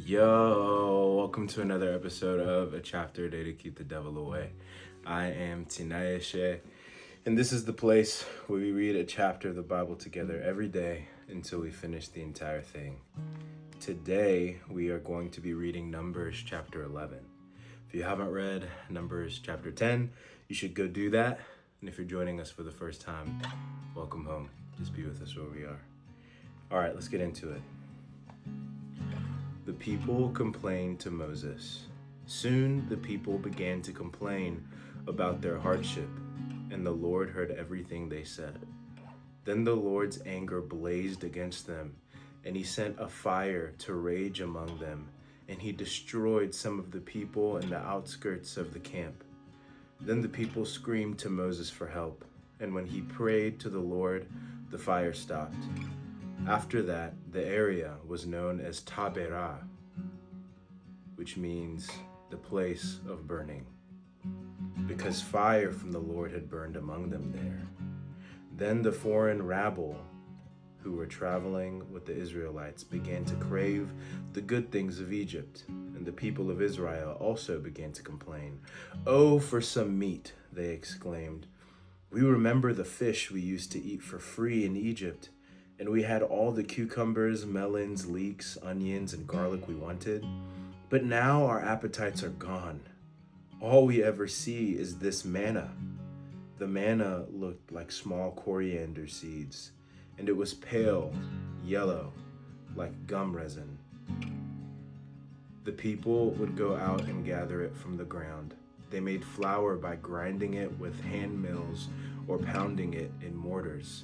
Yo, welcome to another episode of A Chapter a Day to Keep the Devil Away. I am Tinayeshe, and this is the place where we read a chapter of the Bible together every day until we finish the entire thing. Today, we are going to be reading Numbers chapter 11. If you haven't read Numbers chapter 10, you should go do that. And if you're joining us for the first time, welcome home. Just be with us where we are. All right, let's get into it. The people complained to Moses. Soon the people began to complain about their hardship, and the Lord heard everything they said. Then the Lord's anger blazed against them, and he sent a fire to rage among them, and he destroyed some of the people in the outskirts of the camp. Then the people screamed to Moses for help, and when he prayed to the Lord, the fire stopped. After that, the area was known as Taberah, which means the place of burning, because fire from the Lord had burned among them there. Then the foreign rabble who were traveling with the Israelites began to crave the good things of Egypt, and the people of Israel also began to complain. "Oh, for some meat," they exclaimed. "We remember the fish we used to eat for free in Egypt, and we had all the cucumbers, melons, leeks, onions, and garlic we wanted. But now our appetites are gone. All we ever see is this manna." The manna looked like small coriander seeds, and it was pale, yellow, like gum resin. The people would go out and gather it from the ground. They made flour by grinding it with hand mills or pounding it in mortars.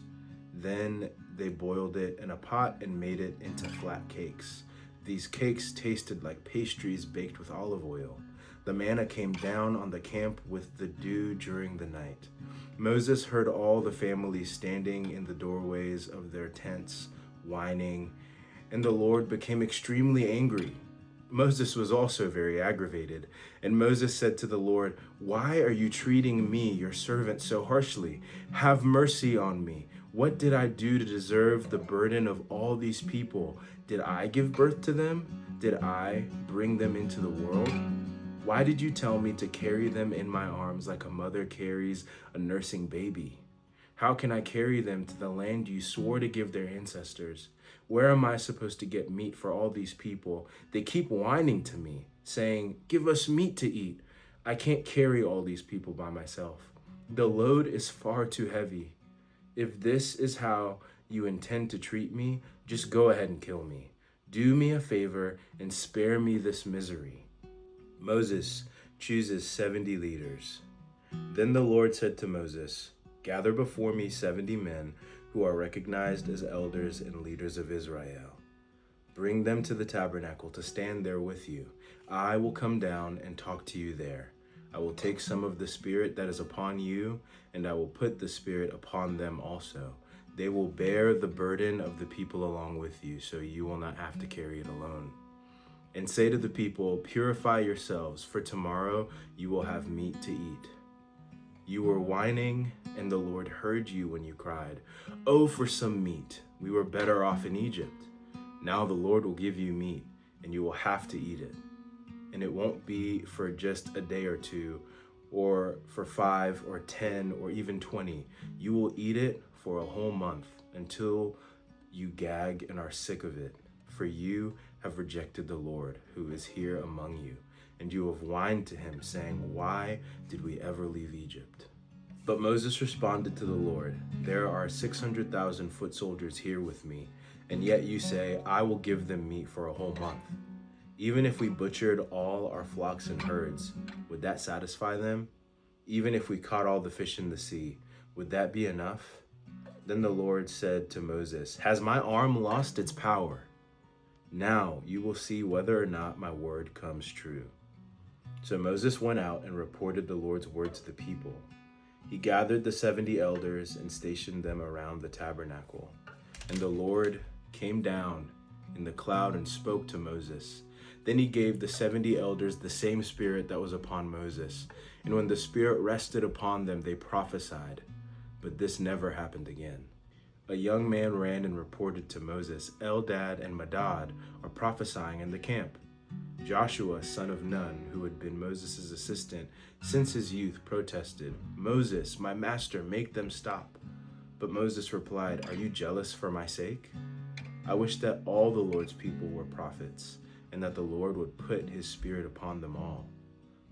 Then they boiled it in a pot and made it into flat cakes. These cakes tasted like pastries baked with olive oil. The manna came down on the camp with the dew during the night. Moses heard all the families standing in the doorways of their tents, whining, and the Lord became extremely angry. Moses was also very aggravated, and Moses said to the Lord, "Why are you treating me, your servant, so harshly? Have mercy on me. What did I do to deserve the burden of all these people? Did I give birth to them? Did I bring them into the world? Why did you tell me to carry them in my arms like a mother carries a nursing baby? How can I carry them to the land you swore to give their ancestors? Where am I supposed to get meat for all these people? They keep whining to me, saying, 'Give us meat to eat.' I can't carry all these people by myself. The load is far too heavy. If this is how you intend to treat me, just go ahead and kill me. Do me a favor and spare me this misery." Moses chooses 70 leaders. Then the Lord said to Moses, "Gather before me 70 men who are recognized as elders and leaders of Israel. Bring them to the tabernacle to stand there with you. I will come down and talk to you there. I will take some of the spirit that is upon you, and I will put the spirit upon them also. They will bear the burden of the people along with you, so you will not have to carry it alone. And say to the people, 'Purify yourselves, for tomorrow you will have meat to eat.' You were whining, and the Lord heard you when you cried, 'Oh, for some meat. We were better off in Egypt.' Now the Lord will give you meat, and you will have to eat it. And it won't be for just a day or two, or for 5 or 10 or even 20. You will eat it for a whole month until you gag and are sick of it. For you have rejected the Lord who is here among you, and you have whined to him, saying, 'Why did we ever leave Egypt?'" But Moses responded to the Lord, "There are 600,000 foot soldiers here with me, and yet you say, 'I will give them meat for a whole month.' Even if we butchered all our flocks and herds, would that satisfy them? Even if we caught all the fish in the sea, would that be enough?" Then the Lord said to Moses, "Has my arm lost its power? Now you will see whether or not my word comes true." So Moses went out and reported the Lord's word to the people. He gathered the 70 elders and stationed them around the tabernacle. And the Lord came down in the cloud and spoke to Moses. Then he gave the 70 elders the same spirit that was upon Moses. And when the spirit rested upon them, they prophesied. But this never happened again. A young man ran and reported to Moses, "Eldad and Medad are prophesying in the camp." Joshua, son of Nun, who had been Moses' assistant since his youth, protested, "Moses, my master, make them stop." But Moses replied, "Are you jealous for my sake? I wish that all the Lord's people were prophets, and that the Lord would put his spirit upon them all."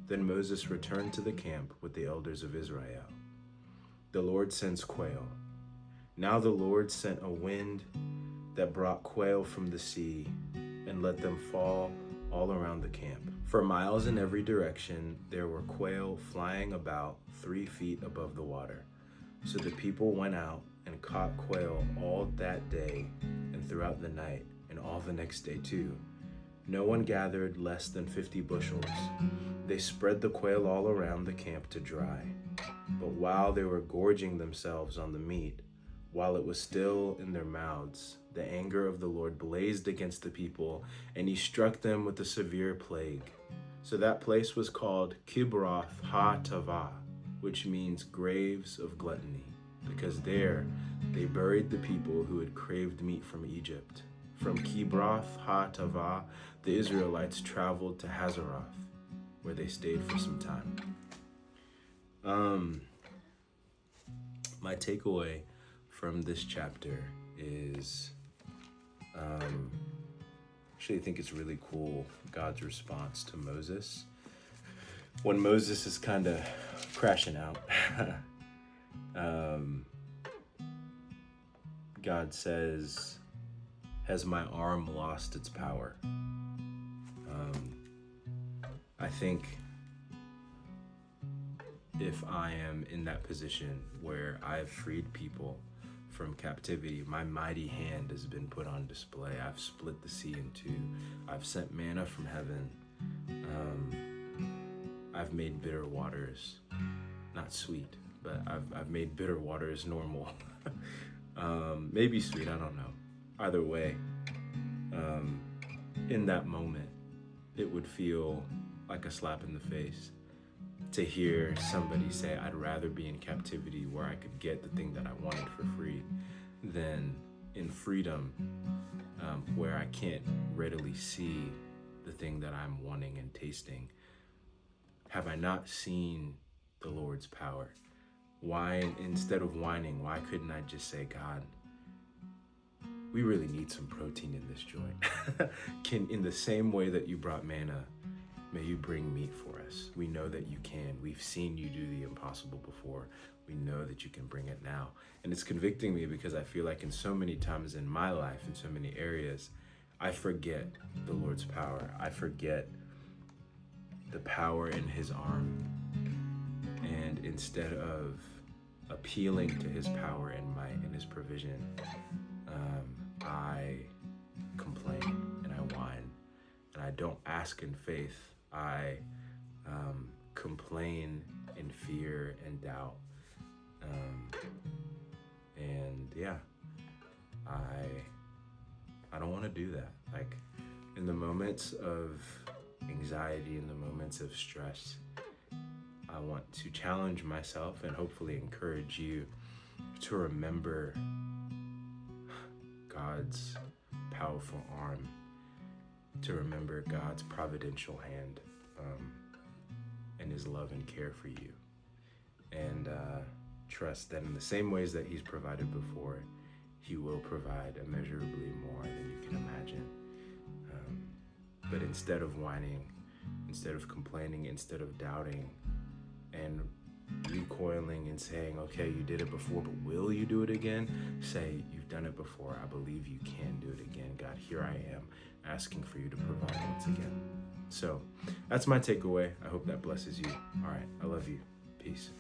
Then Moses returned to the camp with the elders of Israel. The Lord sends quail. Now the Lord sent a wind that brought quail from the sea and let them fall all around the camp. For miles in every direction, there were quail flying about 3 feet above the water. So the people went out and caught quail all that day and throughout the night and all the next day too. No one gathered less than 50 bushels. They spread the quail all around the camp to dry. But while they were gorging themselves on the meat, while it was still in their mouths, the anger of the Lord blazed against the people, and he struck them with a severe plague. So that place was called Kibroth Ha-Tavah, which means graves of gluttony, because there they buried the people who had craved meat from Egypt. From Kibroth Ha-Tavah, the Israelites traveled to Hazeroth, where they stayed for some time. My takeaway from this chapter is, actually I think it's really cool, God's response to Moses. When Moses is kind of crashing out, God says, "Has my arm lost its power?" I think if I am in that position where I've freed people from captivity, my mighty hand has been put on display. I've split the sea in two. I've sent manna from heaven. I've made bitter waters not sweet, but I've made bitter waters normal. Maybe sweet, I don't know. Either way, in that moment, it would feel like a slap in the face to hear somebody say, "I'd rather be in captivity where I could get the thing that I wanted for free than in freedom where I can't readily see the thing that I'm wanting and tasting. Have I not seen the Lord's power? Why, instead of whining, why couldn't I just say, God, we really need some protein in this joint. In the same way that you brought manna, may you bring meat for us. We know that you can. We've seen you do the impossible before. We know that you can bring it now." And it's convicting me because I feel like in so many times in my life, in so many areas, I forget the Lord's power. I forget the power in his arm. And instead of appealing to his power and might and his provision, I complain and I whine, and I don't ask in faith. I complain in fear and doubt. And yeah, I don't want to do that. Like, in the moments of anxiety, in the moments of stress, I want to challenge myself and hopefully encourage you to remember God's powerful arm, to remember God's providential hand, and his love and care for you. And trust that in the same ways that he's provided before, he will provide immeasurably more than you can imagine. But instead of whining, instead of complaining, instead of doubting and recoiling and saying, "Okay, you did it before, but will you do it again?" Say, "You've done it before. I believe you can do it again. God, here I am, asking for you to provide once again." So that's my takeaway. I hope that blesses you. All right, I love you. Peace.